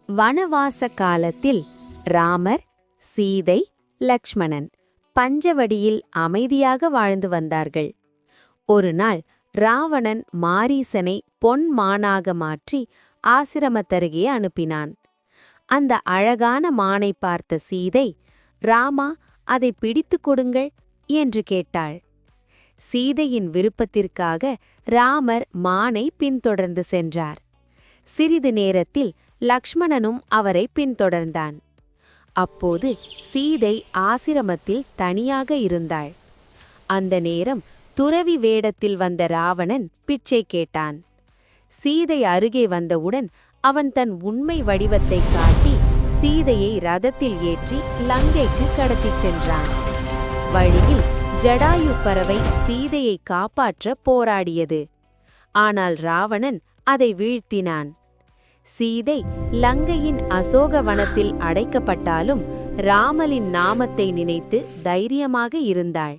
வனவாச காலத்தில் ராமர், சீதை, லக்ஷ்மணன் பஞ்சவடியில் அமைதியாக வாழ்ந்து வந்தார்கள். ஒருநாள் ராவணன் மாரீசனை பொன் மானாக மாற்றி ஆசிரமத்தருகே அனுப்பினான். அந்த அழகான மானை பார்த்த சீதை, ராமா, அதை பிடித்துக் கொடுங்கள் என்று கேட்டாள். சீதையின் விருப்பத்திற்காக ராமர் மானை பின்தொடர்ந்து சென்றார். சிறிது நேரத்தில் லக்ஷ்மணனும் அவரை பின்தொடர்ந்தான். அப்போது சீதை ஆசிரமத்தில் தனியாக இருந்தாள். அந்த நேரம் துறவி வேடத்தில் வந்த ராவணன் பிச்சை கேட்டான். சீதை அருகே வந்தவுடன் அவன் தன் உண்மை வடிவத்தை காட்டி சீதையை ரதத்தில் ஏற்றி லங்கைக்கு கடத்திச் சென்றான். வழியில் ஜடாயு பறவை சீதையை காப்பாற்ற போராடியது. ஆனால் ராவணன் அதை வீழ்த்தினான். சீதை லங்கையின் அசோகவனத்தில் அடைக்கப்பட்டாலும் ராமலின் நாமத்தை நினைத்து தைரியமாக இருந்தாள்.